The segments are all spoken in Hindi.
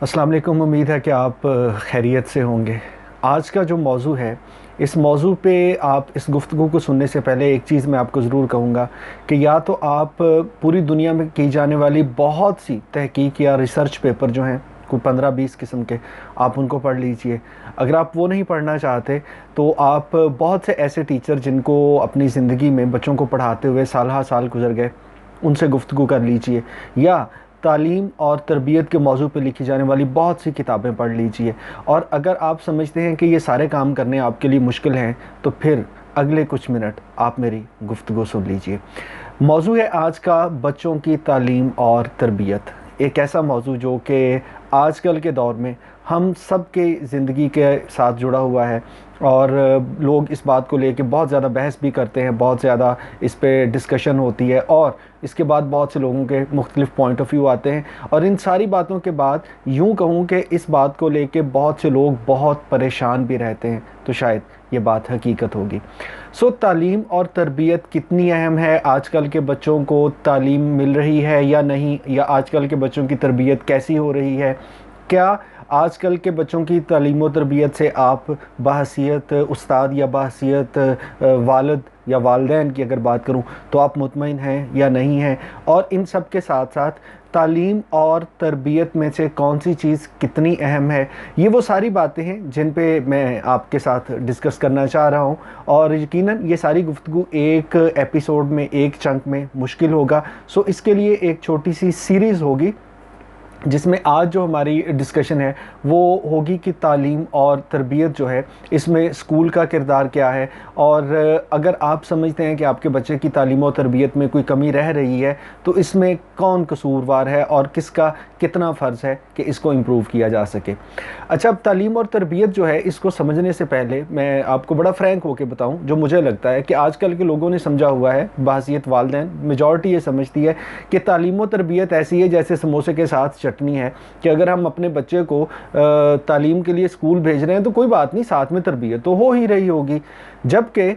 अस्सलाम वालेकुम। उम्मीद है कि आप खैरियत से होंगे। आज का जो मौजू है, इस मौजू पे आप इस गुफ्तगू को सुनने से पहले एक चीज़ मैं आपको ज़रूर कहूँगा कि या तो आप पूरी दुनिया में की जाने वाली बहुत सी तहकीक या रिसर्च पेपर जो हैं, कोई 15-20 किस्म के, आप उनको पढ़ लीजिए। अगर आप वो नहीं पढ़ना चाहते तो आप बहुत से ऐसे टीचर जिनको अपनी ज़िंदगी में बच्चों को पढ़ाते हुए साल हा साल गुजर गए, उनसे गुफ्तगू कर लीजिए, या तालीम और तरबियत के मौजू पे लिखी जाने वाली बहुत सी किताबें पढ़ लीजिए। और अगर आप समझते हैं कि ये सारे काम करने आपके लिए मुश्किल हैं, तो फिर अगले कुछ मिनट आप मेरी गुफ्तगू सुन लीजिए। मौजू है आज का बच्चों की तालीम और तरबियत। एक ऐसा मौजू जो कि आजकल के दौर में हम सब के ज़िंदगी के साथ जुड़ा हुआ है, और लोग इस बात को लेके बहुत ज़्यादा बहस भी करते हैं, बहुत ज़्यादा इस पे डिस्कशन होती है, और इसके बाद बहुत से लोगों के मुख्तलिफ़ पॉइंट ऑफ व्यू आते हैं। और इन सारी बातों के बाद यूँ कहूँ कि इस बात को लेके बहुत से लोग बहुत परेशान भी रहते हैं, तो शायद ये बात हकीकत होगी। तालीम और तरबियत कितनी अहम है, आजकल के बच्चों को तालीम मिल रही है या नहीं, या आजकल के बच्चों की तरबियत कैसी हो रही है, क्या आजकल के बच्चों की तालीम व तरबियत से आप बहसीयत उस्ताद या बहसीयत वालिद या वालिदैन की अगर बात करूं तो आप मुतमईन हैं या नहीं हैं। और इन सब के साथ साथ तालीम और तरबियत में से कौन सी चीज़ कितनी अहम है, ये वो सारी बातें हैं जिन पे मैं आपके साथ डिस्कस करना चाह रहा हूं। और यकीनन ये सारी गुफ्तगू एक एपिसोड में, एक चंक में मुश्किल होगा। इसके लिए एक छोटी सी सीरीज़ होगी जिसमें आज जो हमारी डिस्कशन है वो होगी कि तालीम और तरबियत जो है, इसमें स्कूल का किरदार क्या है, और अगर आप समझते हैं कि आपके बच्चे की तालीम और तरबियत में कोई कमी रह रही है तो इसमें कौन कसूरवार है और किसका कितना फ़र्ज़ है कि इसको इम्प्रूव किया जा सके। अच्छा, अब तालीम और तरबियत जो है, इसको समझने से पहले मैं आपको बड़ा फ्रैंक होकर बताऊं, जो मुझे लगता है कि आजकल के लोगों ने समझा हुआ है, बहसीयत वालिदैन मेजॉरिटी ये समझती है कि तालीम और तरबियत ऐसी है जैसे समोसे के साथ चटनी है, कि अगर हम अपने बच्चे को तालीम के लिए स्कूल भेज रहे हैं तो कोई बात नहीं, साथ में तरबियत तो हो ही रही होगी। जबकि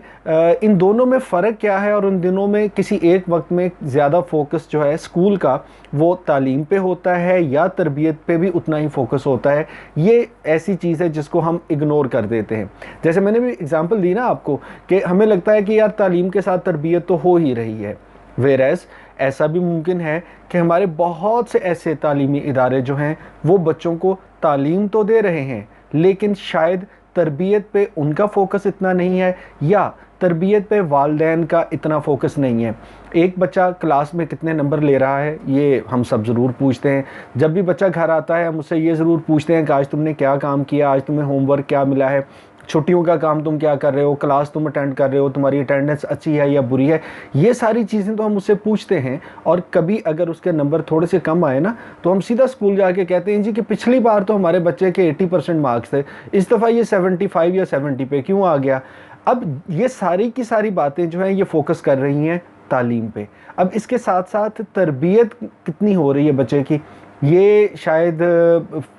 इन दोनों में फ़र्क क्या है, और उन दिनों में किसी एक वक्त में ज़्यादा फोकस जो है स्कूल का वो तालीम पे होता है या तरबियत पे भी उतना ही फोकस होता है, ये ऐसी चीज़ है जिसको हम इग्नोर कर देते हैं। जैसे मैंने भी एग्जांपल दी ना आपको कि हमें लगता है कि यार तालीम के साथ तरबियत तो हो ही रही है, वेरएज़ ऐसा भी मुमकिन है कि हमारे बहुत से ऐसे तालीमी इदारे जो हैं वो बच्चों को तालीम तो दे रहे हैं, लेकिन शायद तरबियत पे उनका फोकस इतना नहीं है, या तरबियत पे वालिदैन का इतना फोकस नहीं है। एक बच्चा क्लास में कितने नंबर ले रहा है ये हम सब ज़रूर पूछते हैं। जब भी बच्चा घर आता है हम उससे ये ज़रूर पूछते हैं कि आज तुमने क्या काम किया, आज तुम्हें होमवर्क क्या मिला है, छुट्टियों का काम तुम क्या कर रहे हो, क्लास तुम अटेंड कर रहे हो, तुम्हारी अटेंडेंस अच्छी है या बुरी है। ये सारी चीज़ें तो हम उससे पूछते हैं, और कभी अगर उसके नंबर थोड़े से कम आए ना तो हम सीधा स्कूल जाके कहते हैं जी कि पिछली बार तो हमारे बच्चे के 80% मार्क्स थे, इस दफ़ा ये 75 या 70 पे क्यों आ गया। अब ये सारी की सारी बातें जो हैं ये फोकस कर रही हैं तालीम पे। अब इसके साथ साथ तरबियत कितनी हो रही है बच्चे की, ये शायद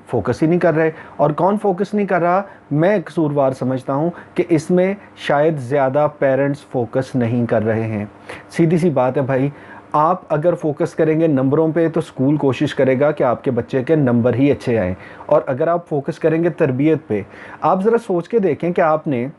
फोकस ही नहीं कर रहे। और कौन फोकस नहीं कर रहा, मैं कसूरवार समझता हूँ कि इसमें शायद ज़्यादा पेरेंट्स फोकस नहीं कर रहे हैं। सीधी सी बात है भाई, आप अगर फोकस करेंगे नंबरों पे तो स्कूल कोशिश करेगा कि आपके बच्चे के नंबर ही अच्छे आएँ, और अगर आप फोकस करेंगे तरबियत पे, आप ज़रा सोच के देखें कि आपने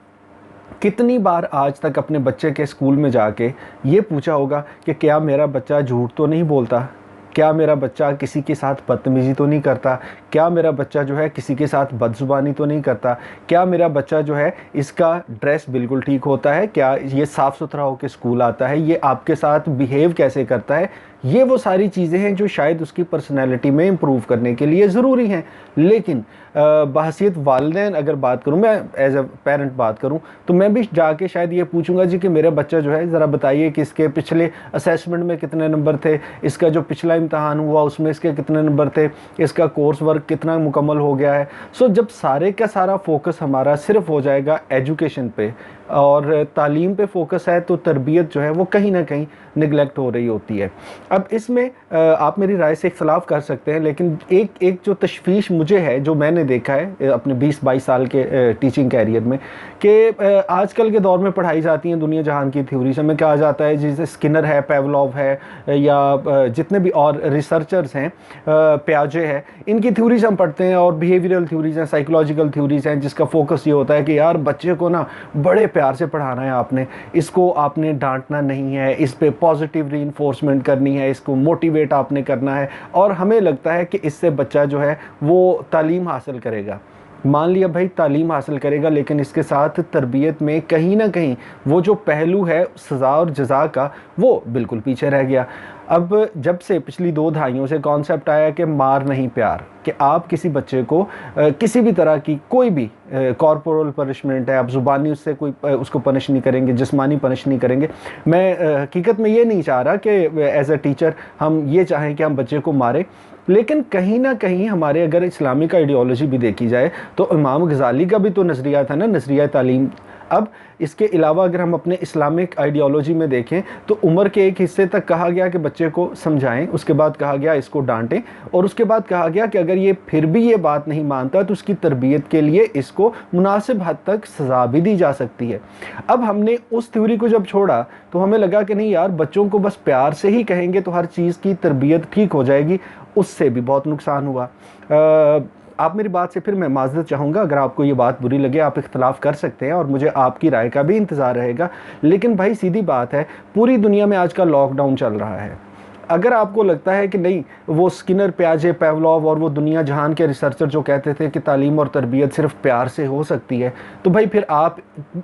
कितनी बार आज तक अपने बच्चे के स्कूल में जाके ये पूछा होगा कि क्या मेरा बच्चा झूठ तो नहीं बोलता, क्या मेरा बच्चा किसी के साथ बदतमीज़ी तो नहीं करता, क्या मेरा बच्चा जो है किसी के साथ बदजुबानी तो नहीं करता, क्या मेरा बच्चा जो है इसका ड्रेस बिल्कुल ठीक होता है, क्या ये साफ़ सुथरा होकर स्कूल आता है, ये आपके साथ बिहेव कैसे करता है। ये वो सारी चीज़ें हैं जो शायद उसकी पर्सनैलिटी में इम्प्रूव करने के लिए ज़रूरी हैं। लेकिन बहसीयत वालिदैन अगर बात करूँ, मैं एज अ पेरेंट बात करूँ, तो मैं भी जाके शायद ये पूछूंगा जी कि मेरा बच्चा जो है ज़रा बताइए कि इसके पिछले असेसमेंट में कितने नंबर थे, इसका जो पिछला इम्तहान हुआ उसमें इसके कितने नंबर थे, इसका कोर्स वर्क कितना मुकम्मल हो गया है। जब सारे का सारा फोकस हमारा सिर्फ हो जाएगा एजुकेशन पे, और तालीम पे फोकस है तो तरबियत जो है वो कहीं ना कहीं निगलेक्ट हो रही होती है। अब इसमें आप मेरी राय से इख्तलाफ कर सकते हैं, लेकिन एक एक जो तशवीश मुझे है, जो मैंने देखा है अपने 20-22 साल के टीचिंग कैरियर में, कि आजकल के दौर में पढ़ाई जाती हैं दुनिया जहान की थ्योरीज, हमें कहा जाता है जैसे स्किनर है, पेवलोव है, या जितने भी और रिसर्चर्स हैं, प्याजे है, इनकी थ्योरीज हम पढ़ते हैं, और बिहेवियरल थ्योरीज हैं, साइकोलॉजिकल थ्योरीज हैं, जिसका फोकस ये होता है कि यार बच्चे को ना बड़े प्यार से पढ़ाना है, आपने इसको आपने डांटना नहीं है, इस पे पॉजिटिव रीइंफोर्समेंट करनी है, इसको मोटिवेट आपने करना है, और हमें लगता है कि इससे बच्चा जो है वो तालीम हासिल करेगा। मान लिया भाई तालीम हासिल करेगा, लेकिन इसके साथ तरबियत में कहीं ना कहीं वो जो पहलू है सज़ा और जज़ा का, वो बिल्कुल पीछे रह गया। अब जब से पिछली 2 दहाइयों से कॉन्सेप्ट आया कि मार नहीं प्यार, कि आप किसी बच्चे को किसी भी तरह की कोई भी कॉर्पोरल पनिशमेंट है, आप ज़ुबानी उससे कोई उसको पनिश नहीं करेंगे, जिस्मानी पनिश नहीं करेंगे। मैं हकीकत में ये नहीं चाह रहा कि एज अ टीचर हम ये चाहें कि हम बच्चे को मारें, लेकिन कहीं ना कहीं हमारे अगर इस्लामिक आइडियोलॉजी भी देखी जाए तो इमाम गज़ाली का भी तो नज़रिया था ना, नज़रिया तालीम। अब इसके अलावा अगर हम अपने इस्लामिक आइडियोलॉजी में देखें तो उम्र के एक हिस्से तक कहा गया कि बच्चे को समझाएं, उसके बाद कहा गया इसको डांटें, और उसके बाद कहा गया कि अगर ये फिर भी ये बात नहीं मानता तो उसकी तरबियत के लिए इसको मुनासिब हद तक सज़ा भी दी जा सकती है। अब हमने उस थ्योरी को जब छोड़ा तो हमें लगा कि नहीं यार, बच्चों को बस प्यार से ही कहेंगे तो हर चीज़ की तरबियत ठीक हो जाएगी, उससे भी बहुत नुकसान हुआ। आप मेरी बात से फिर मैं माज़रत चाहूँगा, अगर आपको ये बात बुरी लगे आप इख्तलाफ कर सकते हैं, और मुझे आपकी राय का भी इंतज़ार रहेगा। लेकिन भाई सीधी बात है, पूरी दुनिया में आज का लॉकडाउन चल रहा है। अगर आपको लगता है कि नहीं, वो स्किनर, प्याजे, पेवलोव और वो दुनिया जहान के रिसर्चर जो कहते थे कि तालीम और तरबियत सिर्फ प्यार से हो सकती है, तो भाई फिर आप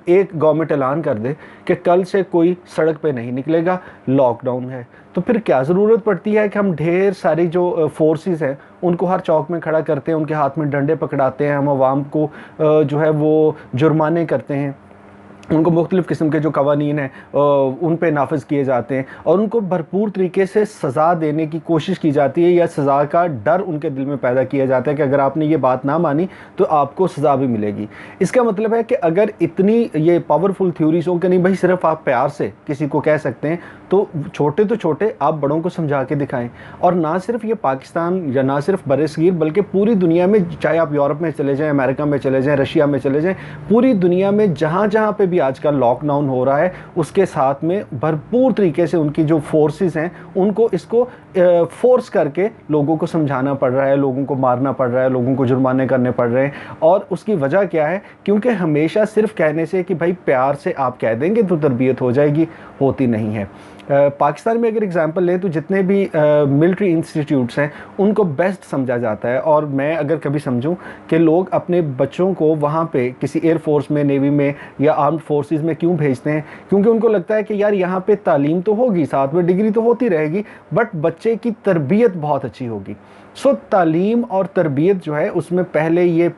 एक गवर्नमेंट ऐलान कर दे कि कल से कोई सड़क पे नहीं निकलेगा, लॉकडाउन है। तो फिर क्या ज़रूरत पड़ती है कि हम ढेर सारी जो फोर्सेस हैं उनको हर चौक में खड़ा करते हैं, उनके हाथ में डंडे पकड़ाते हैं, हम आवाम को जो है वो जुर्माने करते हैं, उनको मुख्तलिफ़ किस्म के जो कवानीन हैं उन पे नाफिज किए जाते हैं, और उनको भरपूर तरीके से सज़ा देने की कोशिश की जाती है, या सज़ा का डर उनके दिल में पैदा किया जाता है कि अगर आपने ये बात ना मानी तो आपको सज़ा भी मिलेगी। इसका मतलब है कि अगर इतनी ये पावरफुल थ्योरीज हो कि नहीं भाई सिर्फ आप प्यार से किसी को कह सकते हैं, तो छोटे तो छोटे आप बड़ों को समझा के दिखाएं। और ना सिर्फ ये पाकिस्तान या ना सिर्फ बरसगीर, बल्कि पूरी दुनिया में, चाहे आप यूरोप में चले जाएं, अमेरिका में चले जाएं, रशिया में चले जाएं, पूरी दुनिया में जहाँ जहाँ पे भी आजकल लॉकडाउन हो रहा है, उसके साथ में भरपूर तरीके से उनकी जो फोर्सेस हैं उनको इसको फोर्स करके लोगों को समझाना पड़ रहा है, लोगों को मारना पड़ रहा है, लोगों को जुर्माने करने पड़ रहे हैं। और उसकी वजह क्या है? क्योंकि हमेशा सिर्फ कहने से कि भाई प्यार से आप कह देंगे तो तरबियत हो जाएगी, होती नहीं है। पाकिस्तान में अगर एग्जांपल लें तो जितने भी मिलिट्री इंस्टीट्यूट्स हैं उनको बेस्ट समझा जाता है, और मैं अगर कभी समझूं कि लोग अपने बच्चों को वहाँ पे किसी एयरफोर्स में, नेवी में या आर्म्ड फोर्सेस में क्यों भेजते हैं, क्योंकि उनको लगता है कि यार यहाँ पे तालीम तो होगी, साथ में डिग्री तो होती रहेगी, बट बच्चे की तरबियत बहुत अच्छी होगी। सो तालीम और तरबियत जो है उसमें पहले ये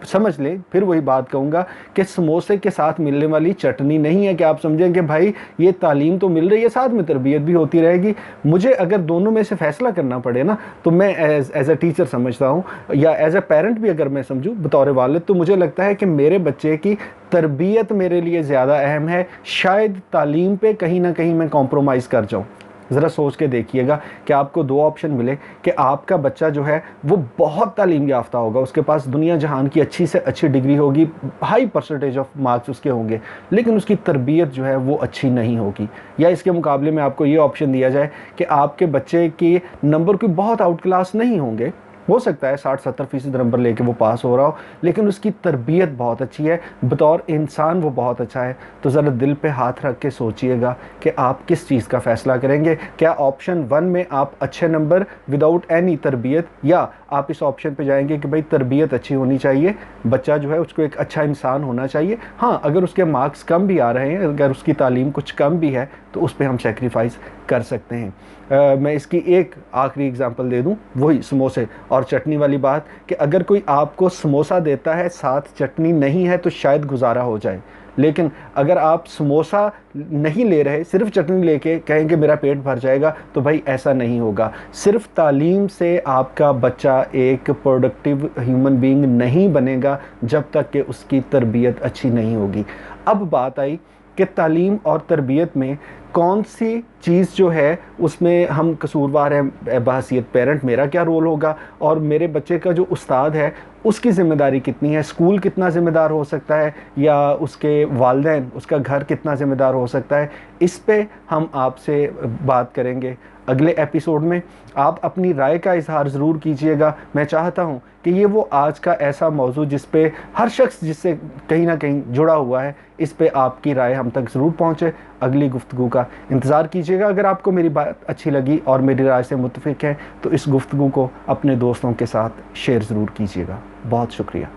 समझ लें, फिर वही बात कहूँगा कि समोसे के साथ मिलने वाली चटनी नहीं है कि आप समझें कि भाई ये तालीम तो मिल रही है, साथ में तरबियत भी होती रहेगी। मुझे अगर दोनों में से फैसला करना पड़े ना, तो मैं एज अ टीचर समझता हूँ, या एज अ पेरेंट भी अगर मैं समझूँ बतौर वालिद, तो मुझे लगता है कि मेरे बच्चे की तरबियत मेरे लिए ज़्यादा अहम है। शायद तालीम पे कहीं ना कहीं मैं कॉम्प्रोमाइज़ कर जाऊँ। ज़रा सोच के देखिएगा कि आपको 2 ऑप्शन मिले कि आपका बच्चा जो है वो बहुत तालीम याफ्ता होगा, उसके पास दुनिया जहान की अच्छी से अच्छी डिग्री होगी, हाई परसेंटेज ऑफ मार्क्स उसके होंगे, लेकिन उसकी तरबियत जो है वो अच्छी नहीं होगी। या इसके मुकाबले में आपको ये ऑप्शन दिया जाए कि आपके बच्चे के नंबर कोई बहुत आउट क्लास नहीं होंगे, हो सकता है 60-70% नंबर लेके वो पास हो रहा हो, लेकिन उसकी तरबियत बहुत अच्छी है, बतौर इंसान वो बहुत अच्छा है। तो ज़रा दिल पे हाथ रख के सोचिएगा कि आप किस चीज़ का फ़ैसला करेंगे। क्या ऑप्शन 1 में आप अच्छे नंबर विदाउट एनी तरबियत, या आप इस ऑप्शन पे जाएंगे कि भाई तरबियत अच्छी होनी चाहिए, बच्चा जो है उसको एक अच्छा इंसान होना चाहिए। हाँ, अगर उसके मार्क्स कम भी आ रहे हैं, अगर उसकी तालीम कुछ कम भी है, तो उस पर हम सेक्रीफाइस कर सकते हैं। मैं इसकी एक आखिरी एग्जांपल दे दूं, वही समोसे और चटनी वाली बात, कि अगर कोई आपको समोसा देता है साथ चटनी नहीं है तो शायद गुजारा हो जाए, लेकिन अगर आप समोसा नहीं ले रहे, सिर्फ चटनी लेके कहेंगे मेरा पेट भर जाएगा, तो भाई ऐसा नहीं होगा। सिर्फ तालीम से आपका बच्चा एक प्रोडक्टिव ह्यूमन बीइंग नहीं बनेगा जब तक कि उसकी तरबियत अच्छी नहीं होगी। अब बात आई कि तालीम और तरबियत में कौन सी चीज़ जो है उसमें हम कसूरवार हैं, बहैसियत पेरेंट मेरा क्या रोल होगा, और मेरे बच्चे का जो उस्ताद है उसकी ज़िम्मेदारी कितनी है, स्कूल कितना ज़िम्मेदार हो सकता है, या उसके वालिदैन, उसका घर कितना ज़िम्मेदार हो सकता है। इस पे हम आपसे बात करेंगे अगले एपिसोड में। आप अपनी राय का इजहार ज़रूर कीजिएगा। मैं चाहता हूँ कि ये वो आज का ऐसा मौजू जिस पे हर शख्स जिससे कहीं ना कहीं जुड़ा हुआ है, इस पे आपकी राय हम तक ज़रूर पहुँचे। अगली गुफ्तगू का इंतज़ार कीजिएगा। अगर आपको मेरी बात अच्छी लगी और मेरी राय से मुत्तफ़िक है तो इस गुफ्तगू को अपने दोस्तों के साथ शेयर ज़रूर कीजिएगा। बहुत शुक्रिया।